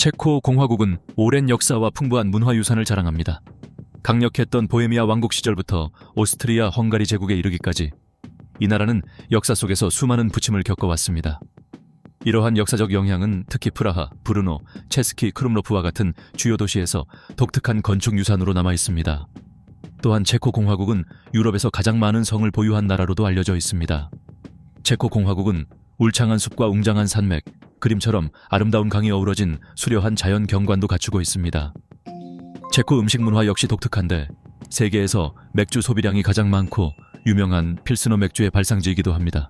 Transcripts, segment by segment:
체코 공화국은 오랜 역사와 풍부한 문화유산을 자랑합니다. 강력했던 보헤미아 왕국 시절부터 오스트리아 헝가리 제국에 이르기까지 이 나라는 역사 속에서 수많은 부침을 겪어왔습니다. 이러한 역사적 영향은 특히 프라하, 브루노, 체스키 크룸로프와 같은 주요 도시에서 독특한 건축 유산으로 남아 있습니다. 또한 체코 공화국은 유럽에서 가장 많은 성을 보유한 나라로도 알려져 있습니다. 체코 공화국은 울창한 숲과 웅장한 산맥, 그림처럼 아름다운 강이 어우러진 수려한 자연 경관도 갖추고 있습니다. 체코 음식 문화 역시 독특한데 세계에서 맥주 소비량이 가장 많고 유명한 필스너 맥주의 발상지이기도 합니다.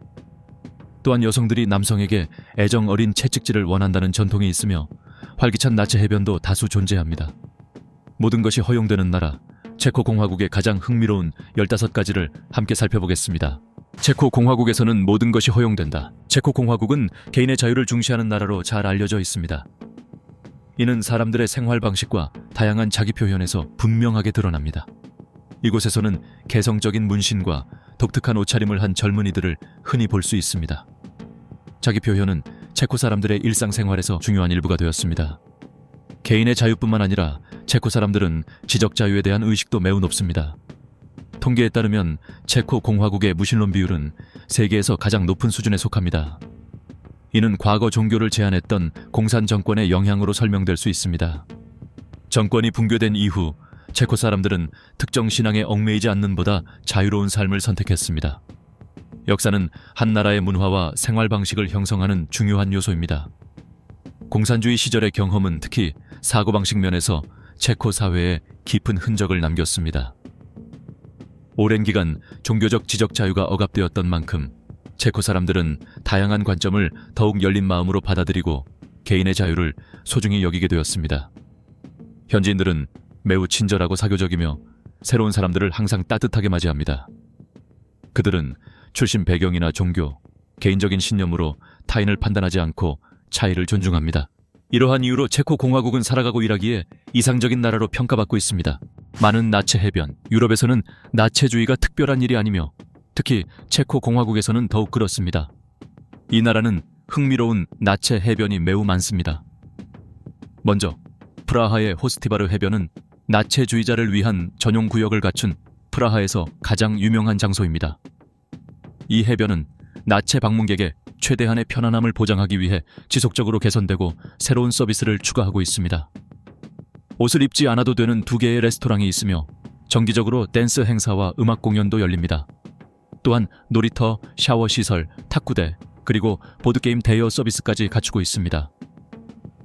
또한 여성들이 남성에게 애정 어린 채찍질을 원한다는 전통이 있으며 활기찬 나체 해변도 다수 존재합니다. 모든 것이 허용되는 나라, 체코 공화국의 가장 흥미로운 15가지를 함께 살펴보겠습니다. 체코 공화국에서는 모든 것이 허용된다. 체코 공화국은 개인의 자유를 중시하는 나라로 잘 알려져 있습니다. 이는 사람들의 생활 방식과 다양한 자기 표현에서 분명하게 드러납니다. 이곳에서는 개성적인 문신과 독특한 옷차림을 한 젊은이들을 흔히 볼 수 있습니다. 자기 표현은 체코 사람들의 일상생활에서 중요한 일부가 되었습니다. 개인의 자유뿐만 아니라 체코 사람들은 지적 자유에 대한 의식도 매우 높습니다. 통계에 따르면 체코 공화국의 무신론 비율은 세계에서 가장 높은 수준에 속합니다. 이는 과거 종교를 제한했던 공산 정권의 영향으로 설명될 수 있습니다. 정권이 붕괴된 이후 체코 사람들은 특정 신앙에 얽매이지 않는 보다 자유로운 삶을 선택했습니다. 역사는 한 나라의 문화와 생활 방식을 형성하는 중요한 요소입니다. 공산주의 시절의 경험은 특히 사고방식 면에서 체코 사회에 깊은 흔적을 남겼습니다. 오랜 기간 종교적 지적 자유가 억압되었던 만큼 체코 사람들은 다양한 관점을 더욱 열린 마음으로 받아들이고 개인의 자유를 소중히 여기게 되었습니다. 현지인들은 매우 친절하고 사교적이며 새로운 사람들을 항상 따뜻하게 맞이합니다. 그들은 출신 배경이나 종교, 개인적인 신념으로 타인을 판단하지 않고 차이를 존중합니다. 이러한 이유로 체코 공화국은 살아가고 일하기에 이상적인 나라로 평가받고 있습니다. 많은 나체 해변, 유럽에서는 나체주의가 특별한 일이 아니며 특히 체코 공화국에서는 더욱 그렇습니다. 이 나라는 흥미로운 나체 해변이 매우 많습니다. 먼저 프라하의 호스티바르 해변은 나체주의자를 위한 전용 구역을 갖춘 프라하에서 가장 유명한 장소입니다. 이 해변은 나체 방문객의 최대한의 편안함을 보장하기 위해 지속적으로 개선되고 새로운 서비스를 추가하고 있습니다. 옷을 입지 않아도 되는 2개의 레스토랑이 있으며 정기적으로 댄스 행사와 음악 공연도 열립니다. 또한 놀이터, 샤워 시설, 탁구대, 그리고 보드게임 대여 서비스까지 갖추고 있습니다.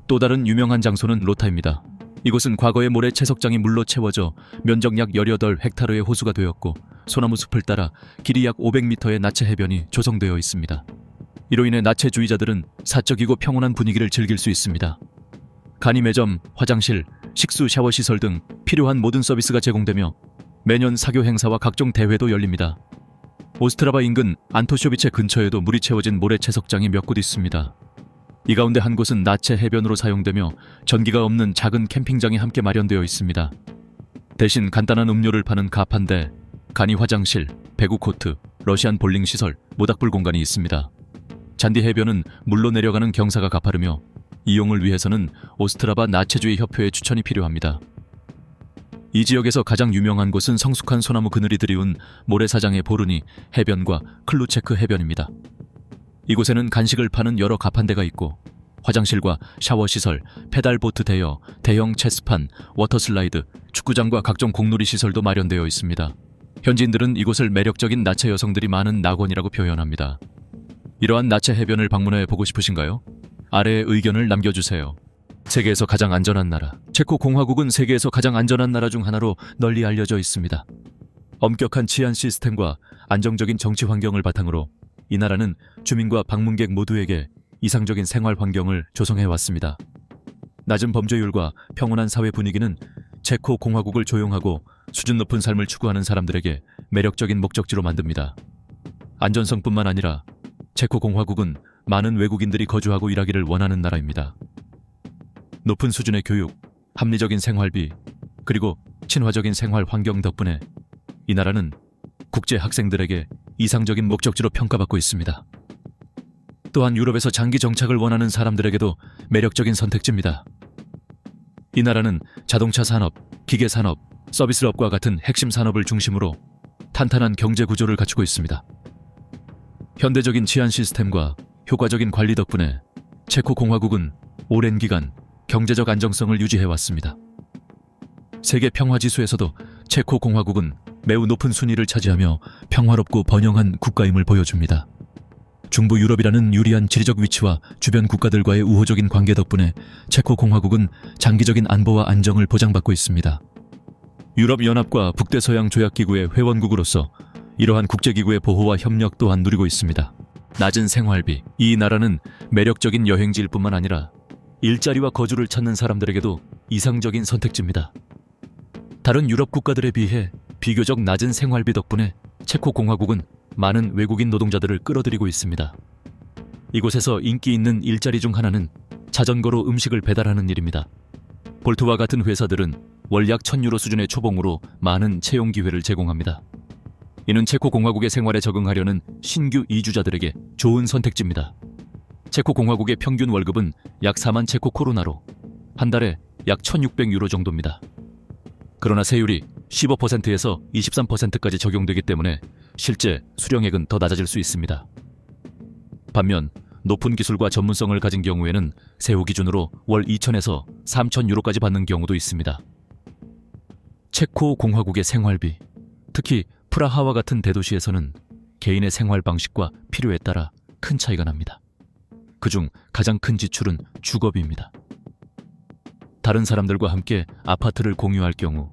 또 다른 유명한 장소는 로타입니다. 이곳은 과거의 모래 채석장이 물로 채워져 면적 약 18헥타르의 호수가 되었고 소나무 숲을 따라 길이 약 500m의 나체 해변이 조성되어 있습니다. 이로 인해 나체주의자들은 사적이고 평온한 분위기를 즐길 수 있습니다. 간이 매점, 화장실, 식수, 샤워시설 등 필요한 모든 서비스가 제공되며 매년 사교 행사와 각종 대회도 열립니다. 오스트라바 인근 안토쇼비체 근처에도 물이 채워진 모래 채석장이 몇 곳 있습니다. 이 가운데 한 곳은 나체 해변으로 사용되며 전기가 없는 작은 캠핑장이 함께 마련되어 있습니다. 대신 간단한 음료를 파는 가판대, 간이 화장실, 배구 코트, 러시안 볼링 시설, 모닥불 공간이 있습니다. 잔디 해변은 물로 내려가는 경사가 가파르며 이용을 위해서는 오스트라바 나체주의 협회의 추천이 필요합니다. 이 지역에서 가장 유명한 곳은 성숙한 소나무 그늘이 드리운 모래사장의 보르니 해변과 클루체크 해변입니다. 이곳에는 간식을 파는 여러 가판대가 있고 화장실과 샤워시설, 페달보트 대여, 대형 체스판, 워터슬라이드, 축구장과 각종 공놀이 시설도 마련되어 있습니다. 현지인들은 이곳을 매력적인 나체 여성들이 많은 낙원이라고 표현합니다. 이러한 나체 해변을 방문해 보고 싶으신가요? 아래에 의견을 남겨주세요. 세계에서 가장 안전한 나라, 체코 공화국은 세계에서 가장 안전한 나라 중 하나로 널리 알려져 있습니다. 엄격한 치안 시스템과 안정적인 정치 환경을 바탕으로 이 나라는 주민과 방문객 모두에게 이상적인 생활 환경을 조성해왔습니다. 낮은 범죄율과 평온한 사회 분위기는 체코 공화국을 조용하고 수준 높은 삶을 추구하는 사람들에게 매력적인 목적지로 만듭니다. 안전성뿐만 아니라 체코 공화국은 많은 외국인들이 거주하고 일하기를 원하는 나라입니다. 높은 수준의 교육, 합리적인 생활비, 그리고 친화적인 생활 환경 덕분에 이 나라는 국제 학생들에게 이상적인 목적지로 평가받고 있습니다. 또한 유럽에서 장기 정착을 원하는 사람들에게도 매력적인 선택지입니다. 이 나라는 자동차 산업, 기계 산업, 서비스업과 같은 핵심 산업을 중심으로 탄탄한 경제 구조를 갖추고 있습니다. 현대적인 치안 시스템과 효과적인 관리 덕분에 체코 공화국은 오랜 기간 경제적 안정성을 유지해왔습니다. 세계 평화지수에서도 체코 공화국은 매우 높은 순위를 차지하며 평화롭고 번영한 국가임을 보여줍니다. 중부 유럽이라는 유리한 지리적 위치와 주변 국가들과의 우호적인 관계 덕분에 체코 공화국은 장기적인 안보와 안정을 보장받고 있습니다. 유럽연합과 북대서양 조약기구의 회원국으로서 이러한 국제기구의 보호와 협력 또한 누리고 있습니다. 낮은 생활비, 이 나라는 매력적인 여행지일 뿐만 아니라 일자리와 거주를 찾는 사람들에게도 이상적인 선택지입니다. 다른 유럽 국가들에 비해 비교적 낮은 생활비 덕분에 체코 공화국은 많은 외국인 노동자들을 끌어들이고 있습니다. 이곳에서 인기 있는 일자리 중 하나는 자전거로 음식을 배달하는 일입니다. 볼트와 같은 회사들은 월 약 1,000유로 수준의 초봉으로 많은 채용 기회를 제공합니다. 이는 체코 공화국의 생활에 적응하려는 신규 이주자들에게 좋은 선택지입니다. 체코 공화국의 평균 월급은 약 4만 체코 코로나로 한 달에 약 1,600유로 정도입니다. 그러나 세율이 15%에서 23%까지 적용되기 때문에 실제 수령액은 더 낮아질 수 있습니다. 반면 높은 기술과 전문성을 가진 경우에는 세후 기준으로 월 2,000에서 3,000유로까지 받는 경우도 있습니다. 체코 공화국의 생활비, 특히 프라하와 같은 대도시에서는 개인의 생활 방식과 필요에 따라 큰 차이가 납니다. 그중 가장 큰 지출은 주거비입니다. 다른 사람들과 함께 아파트를 공유할 경우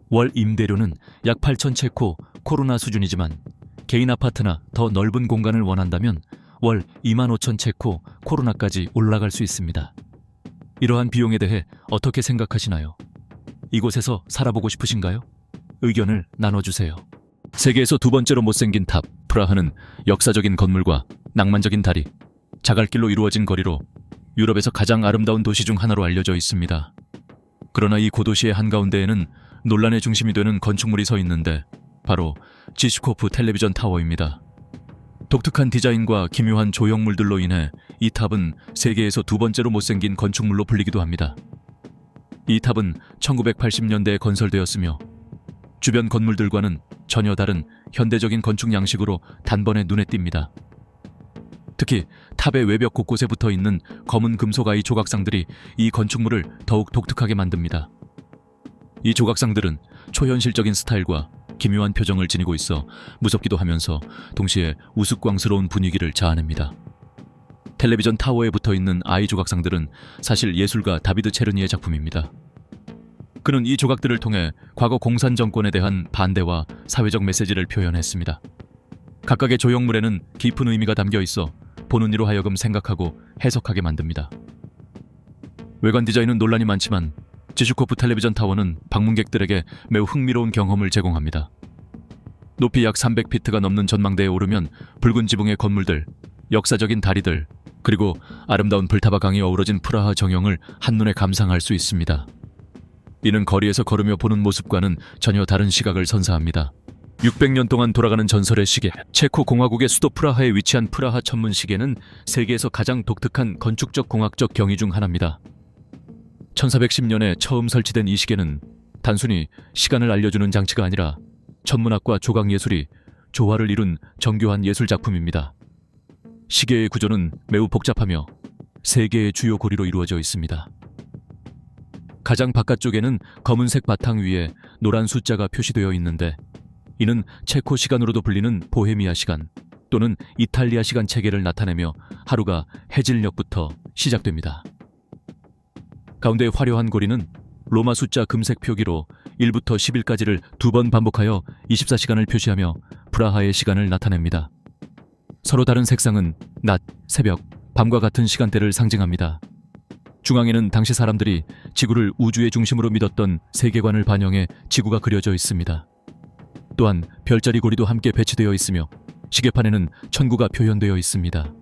월 임대료는 약 8,000 체코 코로나 수준이지만 개인 아파트나 더 넓은 공간을 원한다면 월 25,000 체코 코로나까지 올라갈 수 있습니다. 이러한 비용에 대해 어떻게 생각하시나요? 이곳에서 살아보고 싶으신가요? 의견을 나눠주세요. 세계에서 두 번째로 못생긴 탑, 프라하는 역사적인 건물과 낭만적인 다리, 자갈길로 이루어진 거리로 유럽에서 가장 아름다운 도시 중 하나로 알려져 있습니다. 그러나 이 고도시의 한가운데에는 논란의 중심이 되는 건축물이 서 있는데 바로 지슈코프 텔레비전 타워입니다. 독특한 디자인과 기묘한 조형물들로 인해 이 탑은 세계에서 두 번째로 못생긴 건축물로 불리기도 합니다. 이 탑은 1980년대에 건설되었으며 주변 건물들과는 전혀 다른 현대적인 건축 양식으로 단번에 눈에 띕니다. 특히 탑의 외벽 곳곳에 붙어있는 검은 금속 아이 조각상들이 이 건축물을 더욱 독특하게 만듭니다. 이 조각상들은 초현실적인 스타일과 기묘한 표정을 지니고 있어 무섭기도 하면서 동시에 우스꽝스러운 분위기를 자아냅니다. 텔레비전 타워에 붙어있는 아이 조각상들은 사실 예술가 다비드 체르니의 작품입니다. 그는 이 조각들을 통해 과거 공산 정권에 대한 반대와 사회적 메시지를 표현했습니다. 각각의 조형물에는 깊은 의미가 담겨 있어 보는 이로 하여금 생각하고 해석하게 만듭니다. 외관 디자인은 논란이 많지만 지슈코프 텔레비전 타워는 방문객들에게 매우 흥미로운 경험을 제공합니다. 높이 약 300피트가 넘는 전망대에 오르면 붉은 지붕의 건물들, 역사적인 다리들, 그리고 아름다운 불타바 강이 어우러진 프라하 정형을 한눈에 감상할 수 있습니다. 이는 거리에서 걸으며 보는 모습과는 전혀 다른 시각을 선사합니다. 600년 동안 돌아가는 전설의 시계, 체코 공화국의 수도 프라하에 위치한 프라하 천문 시계는 세계에서 가장 독특한 건축적 공학적 경이 중 하나입니다. 1410년에 처음 설치된 이 시계는 단순히 시간을 알려주는 장치가 아니라 천문학과 조각예술이 조화를 이룬 정교한 예술작품입니다. 시계의 구조는 매우 복잡하며 3개의 주요 고리로 이루어져 있습니다. 가장 바깥쪽에는 검은색 바탕 위에 노란 숫자가 표시되어 있는데 이는 체코 시간으로도 불리는 보헤미아 시간 또는 이탈리아 시간 체계를 나타내며 하루가 해질녘부터 시작됩니다. 가운데 화려한 고리는 로마 숫자 금색 표기로 1부터 10일까지를 2번 반복하여 24시간을 표시하며 프라하의 시간을 나타냅니다. 서로 다른 색상은 낮, 새벽, 밤과 같은 시간대를 상징합니다. 중앙에는 당시 사람들이 지구를 우주의 중심으로 믿었던 세계관을 반영해 지구가 그려져 있습니다. 또한 별자리 고리도 함께 배치되어 있으며 시계판에는 천구가 표현되어 있습니다.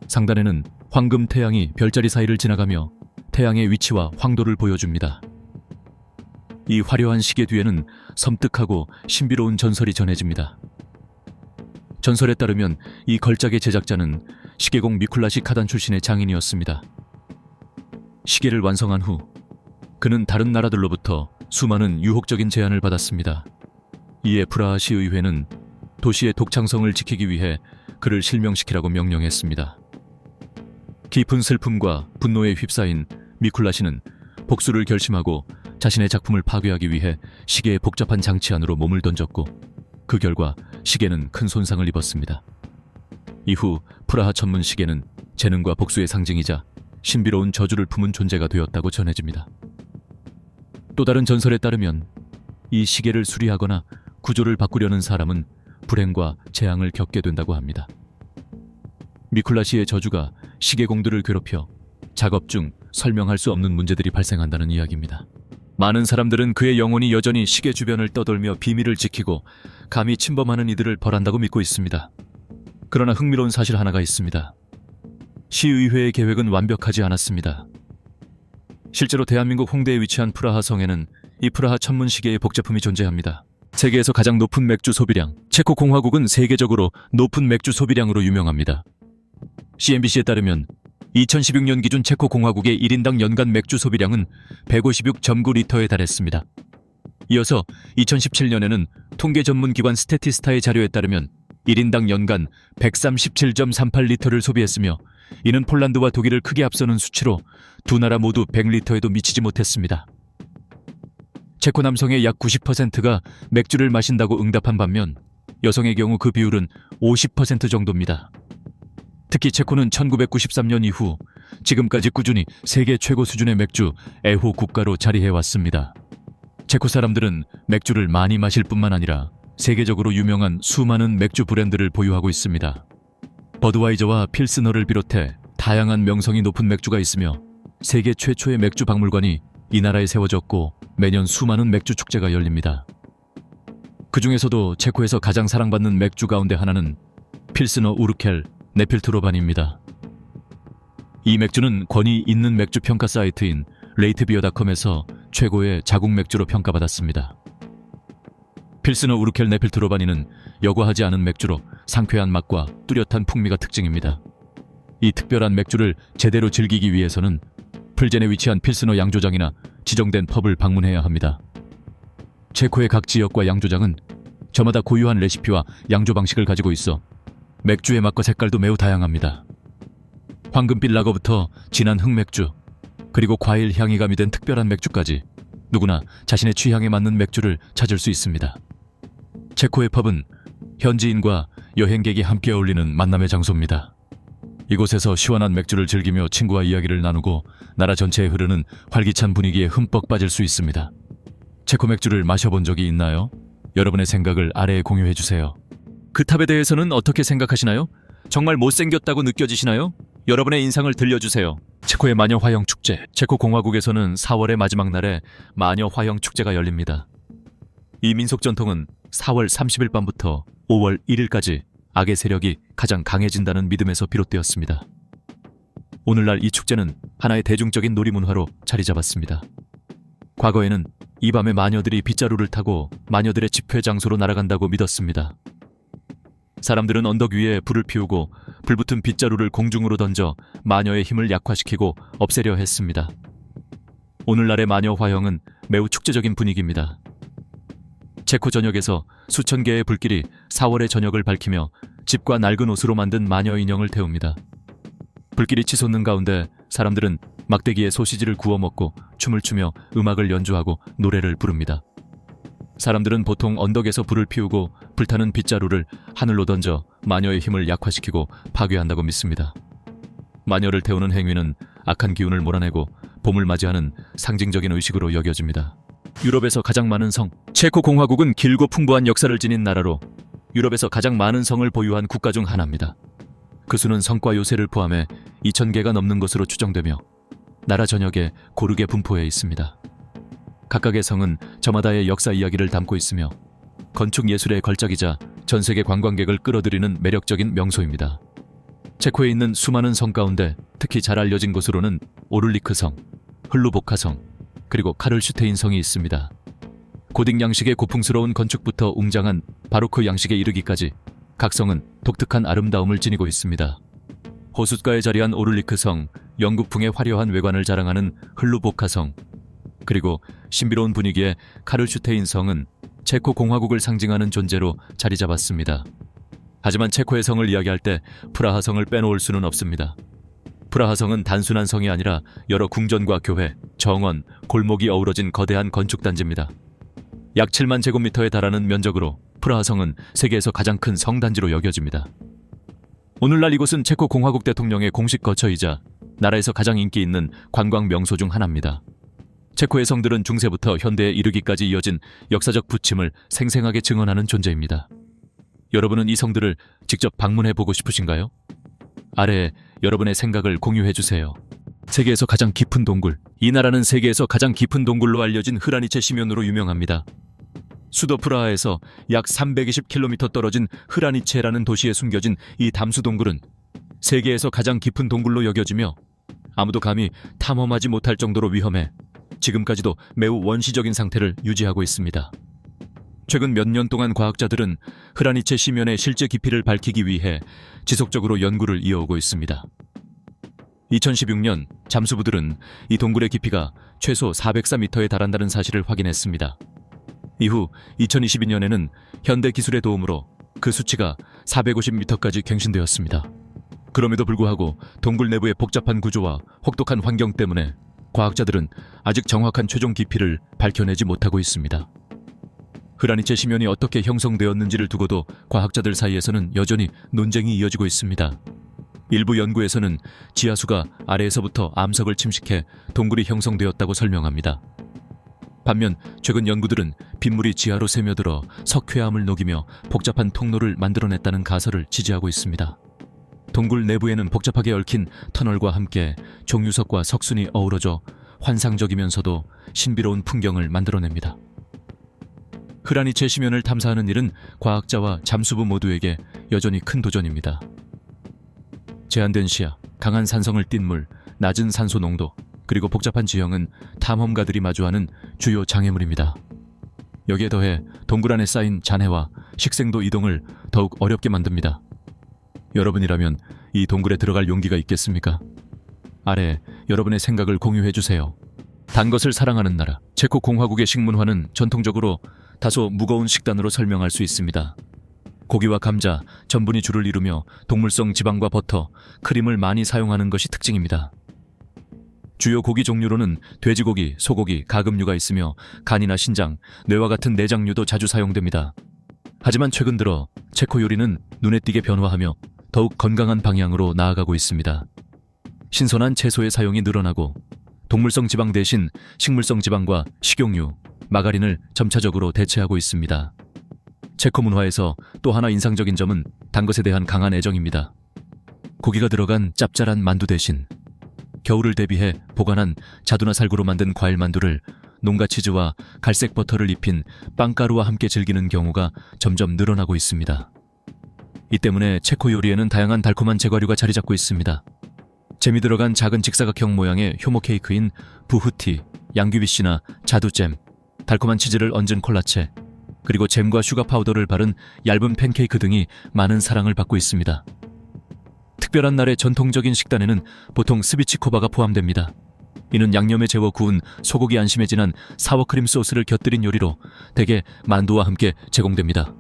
상단에는 황금 태양이 별자리 사이를 지나가며 태양의 위치와 황도를 보여줍니다. 이 화려한 시계 뒤에는 섬뜩하고 신비로운 전설이 전해집니다. 전설에 따르면 이 걸작의 제작자는 시계공 미쿨라시 카단 출신의 장인이었습니다. 시계를 완성한 후 그는 다른 나라들로부터 수많은 유혹적인 제안을 받았습니다. 이에 프라하 시의회는 도시의 독창성을 지키기 위해 그를 실명시키라고 명령했습니다. 깊은 슬픔과 분노에 휩싸인 미쿨라 씨는 복수를 결심하고 자신의 작품을 파괴하기 위해 시계의 복잡한 장치 안으로 몸을 던졌고 그 결과 시계는 큰 손상을 입었습니다. 이후 프라하 천문 시계는 재능과 복수의 상징이자 신비로운 저주를 품은 존재가 되었다고 전해집니다. 또 다른 전설에 따르면 이 시계를 수리하거나 구조를 바꾸려는 사람은 불행과 재앙을 겪게 된다고 합니다. 미쿨라 씨의 저주가 시계공들을 괴롭혀 작업 중 설명할 수 없는 문제들이 발생한다는 이야기입니다. 많은 사람들은 그의 영혼이 여전히 시계 주변을 떠돌며 비밀을 지키고 감히 침범하는 이들을 벌한다고 믿고 있습니다. 그러나 흥미로운 사실 하나가 있습니다. 시의회의 계획은 완벽하지 않았습니다. 실제로 대한민국 홍대에 위치한 프라하 성에는 이 프라하 천문 시계의 복제품이 존재합니다. 세계에서 가장 높은 맥주 소비량, 체코 공화국은 세계적으로 높은 맥주 소비량으로 유명합니다. CNBC에 따르면 2016년 기준 체코 공화국의 1인당 연간 맥주 소비량은 156.9리터에 달했습니다. 이어서 2017년에는 통계 전문 기관 스태티스타의 자료에 따르면 1인당 연간 137.38리터를 소비했으며 이는 폴란드와 독일을 크게 앞서는 수치로 두 나라 모두 100리터에도 미치지 못했습니다. 체코 남성의 약 90%가 맥주를 마신다고 응답한 반면 여성의 경우 그 비율은 50% 정도입니다. 특히 체코는 1993년 이후 지금까지 꾸준히 세계 최고 수준의 맥주 애호 국가로 자리해왔습니다. 체코 사람들은 맥주를 많이 마실 뿐만 아니라 세계적으로 유명한 수많은 맥주 브랜드를 보유하고 있습니다. 버드와이저와 필스너를 비롯해 다양한 명성이 높은 맥주가 있으며 세계 최초의 맥주 박물관이 이 나라에 세워졌고 매년 수많은 맥주 축제가 열립니다. 그 중에서도 체코에서 가장 사랑받는 맥주 가운데 하나는 필스너 우르켈 네필트로반입니다. 이 맥주는 권위 있는 맥주 평가 사이트인 레이트비어닷컴에서 최고의 자국 맥주로 평가받았습니다. 필스너 우르켈 네필트로바니는 여과하지 않은 맥주로 상쾌한 맛과 뚜렷한 풍미가 특징입니다. 이 특별한 맥주를 제대로 즐기기 위해서는 플젠에 위치한 필스너 양조장이나 지정된 펍을 방문해야 합니다. 체코의 각 지역과 양조장은 저마다 고유한 레시피와 양조 방식을 가지고 있어 맥주의 맛과 색깔도 매우 다양합니다. 황금빛 라거부터 진한 흑맥주, 그리고 과일 향이 가미된 특별한 맥주까지 누구나 자신의 취향에 맞는 맥주를 찾을 수 있습니다. 체코의 펍은 현지인과 여행객이 함께 어울리는 만남의 장소입니다. 이곳에서 시원한 맥주를 즐기며 친구와 이야기를 나누고 나라 전체에 흐르는 활기찬 분위기에 흠뻑 빠질 수 있습니다. 체코 맥주를 마셔본 적이 있나요? 여러분의 생각을 아래에 공유해주세요. 그 탑에 대해서는 어떻게 생각하시나요? 정말 못생겼다고 느껴지시나요? 여러분의 인상을 들려주세요. 체코의 마녀 화형 축제. 체코 공화국에서는 4월의 마지막 날에 마녀 화형 축제가 열립니다. 이 민속 전통은 4월 30일 밤부터 5월 1일까지 악의 세력이 가장 강해진다는 믿음에서 비롯되었습니다. 오늘날 이 축제는 하나의 대중적인 놀이문화로 자리 잡았습니다. 과거에는 이 밤에 마녀들이 빗자루를 타고 마녀들의 집회 장소로 날아간다고 믿었습니다. 사람들은 언덕 위에 불을 피우고 불붙은 빗자루를 공중으로 던져 마녀의 힘을 약화시키고 없애려 했습니다. 오늘날의 마녀 화형은 매우 축제적인 분위기입니다. 체코 전역에서 수천 개의 불길이 4월의 저녁을 밝히며 집과 낡은 옷으로 만든 마녀 인형을 태웁니다. 불길이 치솟는 가운데 사람들은 막대기에 소시지를 구워 먹고 춤을 추며 음악을 연주하고 노래를 부릅니다. 사람들은 보통 언덕에서 불을 피우고 불타는 빗자루를 하늘로 던져 마녀의 힘을 약화시키고 파괴한다고 믿습니다. 마녀를 태우는 행위는 악한 기운을 몰아내고 봄을 맞이하는 상징적인 의식으로 여겨집니다. 유럽에서 가장 많은 성. 체코 공화국은 길고 풍부한 역사를 지닌 나라로 유럽에서 가장 많은 성을 보유한 국가 중 하나입니다. 그 수는 성과 요새를 포함해 2,000개가 넘는 것으로 추정되며 나라 전역에 고르게 분포해 있습니다. 각각의 성은 저마다의 역사 이야기를 담고 있으며 건축 예술의 걸작이자 전 세계 관광객을 끌어들이는 매력적인 명소입니다. 체코에 있는 수많은 성 가운데 특히 잘 알려진 곳으로는 오를리크 성, 흘루보카 성, 그리고 카를슈테인 성이 있습니다. 고딕 양식의 고풍스러운 건축부터 웅장한 바로크 양식에 이르기까지 각 성은 독특한 아름다움을 지니고 있습니다. 호숫가에 자리한 오를리크 성, 영국풍의 화려한 외관을 자랑하는 흘루보카 성, 그리고 신비로운 분위기의 카를슈테인 성은 체코 공화국을 상징하는 존재로 자리 잡았습니다. 하지만 체코의 성을 이야기할 때 프라하 성을 빼놓을 수는 없습니다. 프라하 성은 단순한 성이 아니라 여러 궁전과 교회, 정원, 골목이 어우러진 거대한 건축단지입니다. 약 7만 제곱미터에 달하는 면적으로 프라하 성은 세계에서 가장 큰 성단지로 여겨집니다. 오늘날 이곳은 체코 공화국 대통령의 공식 거처이자 나라에서 가장 인기 있는 관광 명소 중 하나입니다. 체코의 성들은 중세부터 현대에 이르기까지 이어진 역사적 부침을 생생하게 증언하는 존재입니다. 여러분은 이 성들을 직접 방문해 보고 싶으신가요? 아래에 여러분의 생각을 공유해 주세요. 세계에서 가장 깊은 동굴. 이 나라는 세계에서 가장 깊은 동굴로 알려진 흐라니체 심연으로 유명합니다. 수도 프라하에서 약 320km 떨어진 흐라니체라는 도시에 숨겨진 이 담수 동굴은 세계에서 가장 깊은 동굴로 여겨지며 아무도 감히 탐험하지 못할 정도로 위험해 지금까지도 매우 원시적인 상태를 유지하고 있습니다. 최근 몇 년 동안 과학자들은 흐라니체 심연의 실제 깊이를 밝히기 위해 지속적으로 연구를 이어오고 있습니다. 2016년 잠수부들은 이 동굴의 깊이가 최소 404m에 달한다는 사실을 확인했습니다. 이후 2022년에는 현대 기술의 도움으로 그 수치가 450m까지 갱신되었습니다. 그럼에도 불구하고 동굴 내부의 복잡한 구조와 혹독한 환경 때문에 과학자들은 아직 정확한 최종 깊이를 밝혀내지 못하고 있습니다. 흐라니체 심연이 어떻게 형성되었는지를 두고도 과학자들 사이에서는 여전히 논쟁이 이어지고 있습니다. 일부 연구에서는 지하수가 아래에서부터 암석을 침식해 동굴이 형성되었다고 설명합니다. 반면 최근 연구들은 빗물이 지하로 새며들어 석회암을 녹이며 복잡한 통로를 만들어냈다는 가설을 지지하고 있습니다. 동굴 내부에는 복잡하게 얽힌 터널과 함께 종유석과 석순이 어우러져 환상적이면서도 신비로운 풍경을 만들어냅니다. 흐라니체 심연을 탐사하는 일은 과학자와 잠수부 모두에게 여전히 큰 도전입니다. 제한된 시야, 강한 산성을 띤 물, 낮은 산소 농도, 그리고 복잡한 지형은 탐험가들이 마주하는 주요 장애물입니다. 여기에 더해 동굴 안에 쌓인 잔해와 식생도 이동을 더욱 어렵게 만듭니다. 여러분이라면 이 동굴에 들어갈 용기가 있겠습니까? 아래 여러분의 생각을 공유해 주세요. 단 것을 사랑하는 나라, 체코 공화국의 식문화는 전통적으로 다소 무거운 식단으로 설명할 수 있습니다. 고기와 감자, 전분이 주를 이루며 동물성 지방과 버터, 크림을 많이 사용하는 것이 특징입니다. 주요 고기 종류로는 돼지고기, 소고기, 가금류가 있으며 간이나 신장, 뇌와 같은 내장류도 자주 사용됩니다. 하지만 최근 들어 체코 요리는 눈에 띄게 변화하며 더욱 건강한 방향으로 나아가고 있습니다. 신선한 채소의 사용이 늘어나고 동물성 지방 대신 식물성 지방과 식용유, 마가린을 점차적으로 대체하고 있습니다. 체코 문화에서 또 하나 인상적인 점은 단 것에 대한 강한 애정입니다. 고기가 들어간 짭짤한 만두 대신 겨울을 대비해 보관한 자두나 살구로 만든 과일 만두를 농가 치즈와 갈색 버터를 입힌 빵가루와 함께 즐기는 경우가 점점 늘어나고 있습니다. 이 때문에 체코 요리에는 다양한 달콤한 제과류가 자리 잡고 있습니다. 잼이 들어간 작은 직사각형 모양의 효모 케이크인 부후티, 양귀비씨나 자두잼, 달콤한 치즈를 얹은 콜라체, 그리고 잼과 슈가 파우더를 바른 얇은 팬케이크 등이 많은 사랑을 받고 있습니다. 특별한 날의 전통적인 식단에는 보통 스비치코바가 포함됩니다. 이는 양념에 재워 구운 소고기 안심에 진한 사워크림 소스를 곁들인 요리로 대개 만두와 함께 제공됩니다.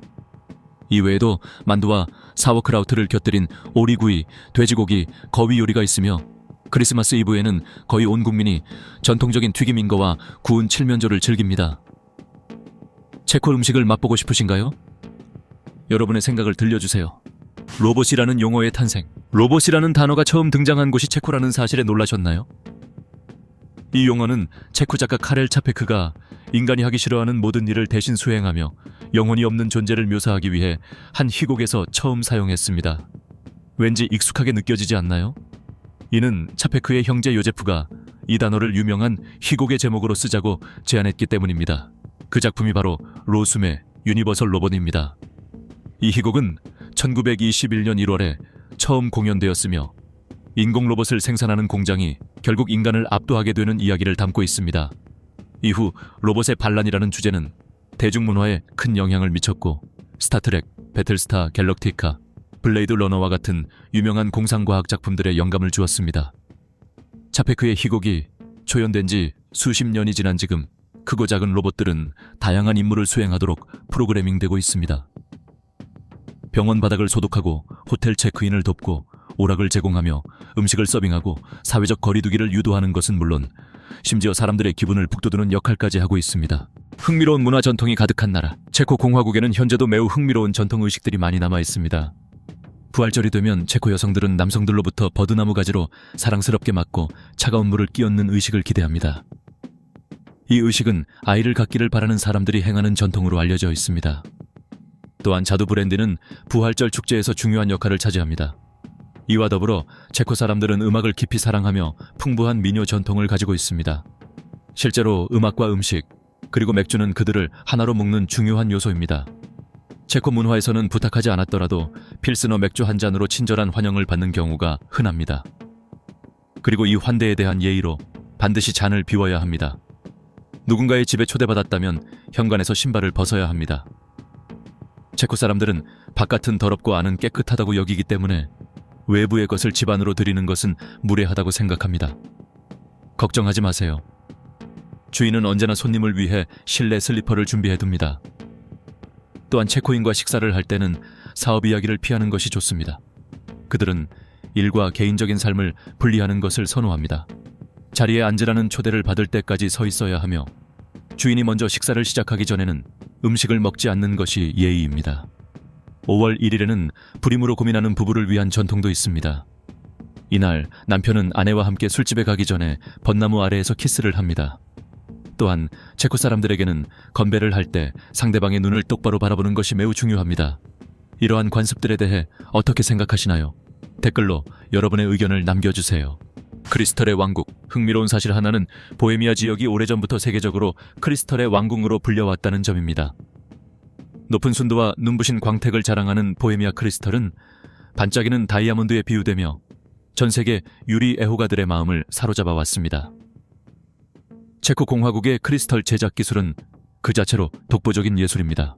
이외에도 만두와 사워크라우트를 곁들인 오리구이, 돼지고기, 거위 요리가 있으며 크리스마스 이브에는 거의 온 국민이 전통적인 튀김 인거와 구운 칠면조를 즐깁니다. 체코 음식을 맛보고 싶으신가요? 여러분의 생각을 들려주세요. 로봇이라는 용어의 탄생. 로봇이라는 단어가 처음 등장한 곳이 체코라는 사실에 놀라셨나요? 이 용어는 체코 작가 카렐 차페크가 인간이 하기 싫어하는 모든 일을 대신 수행하며 영혼이 없는 존재를 묘사하기 위해 한 희곡에서 처음 사용했습니다. 왠지 익숙하게 느껴지지 않나요? 이는 차페크의 형제 요제프가 이 단어를 유명한 희곡의 제목으로 쓰자고 제안했기 때문입니다. 그 작품이 바로 로숨의 유니버설 로봇입니다. 이 희곡은 1921년 1월에 처음 공연되었으며 인공 로봇을 생산하는 공장이 결국 인간을 압도하게 되는 이야기를 담고 있습니다. 이후 로봇의 반란이라는 주제는 대중문화에 큰 영향을 미쳤고 스타트렉, 배틀스타 갤럭티카, 블레이드 러너와 같은 유명한 공상과학 작품들의 영감을 주었습니다. 차페크의 희곡이 초연된 지 수십 년이 지난 지금 크고 작은 로봇들은 다양한 임무를 수행하도록 프로그래밍되고 있습니다. 병원 바닥을 소독하고 호텔 체크인을 돕고 오락을 제공하며 음식을 서빙하고 사회적 거리두기를 유도하는 것은 물론 심지어 사람들의 기분을 북돋우는 역할까지 하고 있습니다. 흥미로운 문화 전통이 가득한 나라 체코 공화국에는 현재도 매우 흥미로운 전통 의식들이 많이 남아 있습니다. 부활절이 되면 체코 여성들은 남성들로부터 버드나무 가지로 사랑스럽게 맞고 차가운 물을 끼얹는 의식을 기대합니다. 이 의식은 아이를 갖기를 바라는 사람들이 행하는 전통으로 알려져 있습니다. 또한 자두 브랜디는 부활절 축제에서 중요한 역할을 차지합니다. 이와 더불어 체코 사람들은 음악을 깊이 사랑하며 풍부한 민요 전통을 가지고 있습니다. 실제로 음악과 음식, 그리고 맥주는 그들을 하나로 묶는 중요한 요소입니다. 체코 문화에서는 부탁하지 않았더라도 필스너 맥주 한 잔으로 친절한 환영을 받는 경우가 흔합니다. 그리고 이 환대에 대한 예의로 반드시 잔을 비워야 합니다. 누군가의 집에 초대받았다면 현관에서 신발을 벗어야 합니다. 체코 사람들은 바깥은 더럽고 안은 깨끗하다고 여기기 때문에 외부의 것을 집 안으로 들이는 것은 무례하다고 생각합니다. 걱정하지 마세요. 주인은 언제나 손님을 위해 실내 슬리퍼를 준비해둡니다. 또한 체코인과 식사를 할 때는 사업 이야기를 피하는 것이 좋습니다. 그들은 일과 개인적인 삶을 분리하는 것을 선호합니다. 자리에 앉으라는 초대를 받을 때까지 서 있어야 하며 주인이 먼저 식사를 시작하기 전에는 음식을 먹지 않는 것이 예의입니다. 5월 1일에는 불임으로 고민하는 부부를 위한 전통도 있습니다. 이날 남편은 아내와 함께 술집에 가기 전에 벚나무 아래에서 키스를 합니다. 또한 체코 사람들에게는 건배를 할 때 상대방의 눈을 똑바로 바라보는 것이 매우 중요합니다. 이러한 관습들에 대해 어떻게 생각하시나요? 댓글로 여러분의 의견을 남겨주세요. 크리스털의 왕국, 흥미로운 사실 하나는 보헤미아 지역이 오래전부터 세계적으로 크리스털의 왕궁으로 불려왔다는 점입니다. 높은 순도와 눈부신 광택을 자랑하는 보헤미아 크리스털은 반짝이는 다이아몬드에 비유되며 전 세계 유리 애호가들의 마음을 사로잡아 왔습니다. 체코 공화국의 크리스털 제작 기술은 그 자체로 독보적인 예술입니다.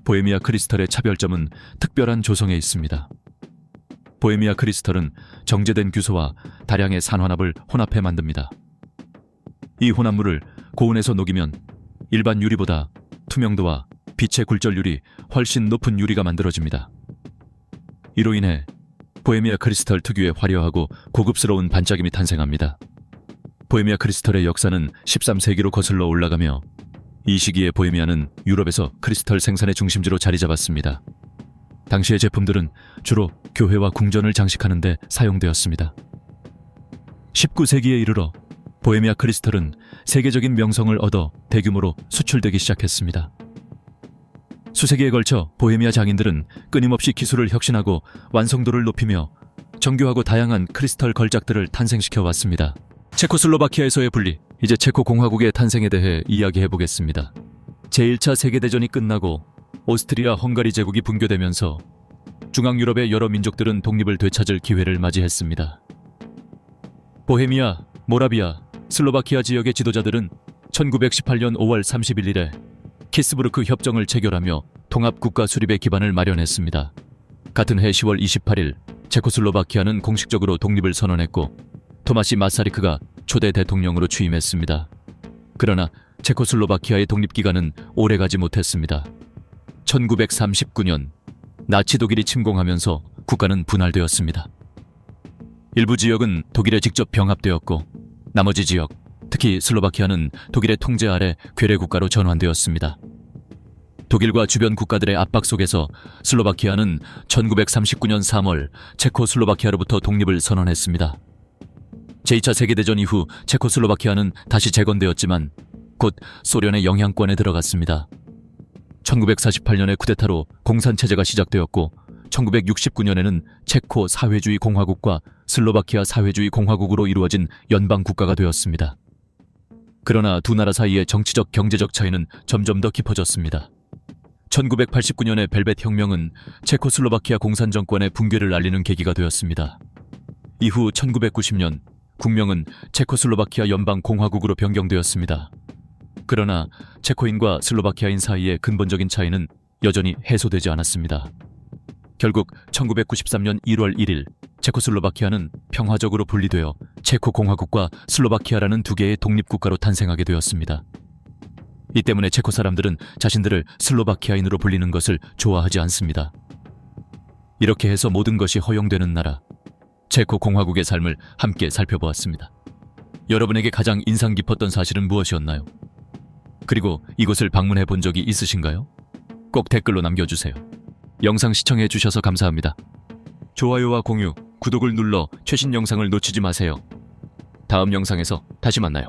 보헤미아 크리스털의 차별점은 특별한 조성에 있습니다. 보헤미아 크리스털은 정제된 규소와 다량의 산화납을 혼합해 만듭니다. 이 혼합물을 고온에서 녹이면 일반 유리보다 투명도와 빛의 굴절률이 훨씬 높은 유리가 만들어집니다. 이로 인해 보헤미아 크리스털 특유의 화려하고 고급스러운 반짝임이 탄생합니다. 보헤미아 크리스털의 역사는 13세기로 거슬러 올라가며 이 시기에 보헤미아는 유럽에서 크리스털 생산의 중심지로 자리 잡았습니다. 당시의 제품들은 주로 교회와 궁전을 장식하는 데 사용되었습니다. 19세기에 이르러 보헤미아 크리스털은 세계적인 명성을 얻어 대규모로 수출되기 시작했습니다. 수세기에 걸쳐 보헤미아 장인들은 끊임없이 기술을 혁신하고 완성도를 높이며 정교하고 다양한 크리스털 걸작들을 탄생시켜 왔습니다. 체코슬로바키아에서의 분리, 이제 체코 공화국의 탄생에 대해 이야기해 보겠습니다. 제1차 세계대전이 끝나고 오스트리아 헝가리 제국이 붕괴되면서 중앙유럽의 여러 민족들은 독립을 되찾을 기회를 맞이했습니다. 보헤미아, 모라비아, 슬로바키아 지역의 지도자들은 1918년 5월 31일에 키스부르크 협정을 체결하며 통합국가 수립의 기반을 마련했습니다. 같은 해 10월 28일 체코슬로바키아는 공식적으로 독립을 선언했고 토마시 마사리크가 초대 대통령으로 취임했습니다. 그러나 체코슬로바키아의 독립기간은 오래가지 못했습니다. 1939년 나치 독일이 침공하면서 국가는 분할되었습니다. 일부 지역은 독일에 직접 병합되었고 나머지 지역, 특히 슬로바키아는 독일의 통제 아래 괴뢰국가로 전환되었습니다. 독일과 주변 국가들의 압박 속에서 슬로바키아는 1939년 3월 체코슬로바키아로부터 독립을 선언했습니다. 제2차 세계대전 이후 체코슬로바키아는 다시 재건되었지만 곧 소련의 영향권에 들어갔습니다. 1948년의 쿠데타로 공산체제가 시작되었고 1969년에는 체코 사회주의 공화국과 슬로바키아 사회주의 공화국으로 이루어진 연방국가가 되었습니다. 그러나 두 나라 사이의 정치적 경제적 차이는 점점 더 깊어졌습니다. 1989년의 벨벳 혁명은 체코슬로바키아 공산정권의 붕괴를 알리는 계기가 되었습니다. 이후 1990년 국명은 체코슬로바키아 연방공화국으로 변경되었습니다. 그러나 체코인과 슬로바키아인 사이의 근본적인 차이는 여전히 해소되지 않았습니다. 결국 1993년 1월 1일 체코슬로바키아는 평화적으로 분리되어 체코공화국과 슬로바키아라는 두 개의 독립국가로 탄생하게 되었습니다. 이 때문에 체코 사람들은 자신들을 슬로바키아인으로 불리는 것을 좋아하지 않습니다. 이렇게 해서 모든 것이 허용되는 나라, 체코공화국의 삶을 함께 살펴보았습니다. 여러분에게 가장 인상 깊었던 사실은 무엇이었나요? 그리고 이곳을 방문해 본 적이 있으신가요? 꼭 댓글로 남겨주세요. 영상 시청해 주셔서 감사합니다. 좋아요와 공유, 구독을 눌러 최신 영상을 놓치지 마세요. 다음 영상에서 다시 만나요.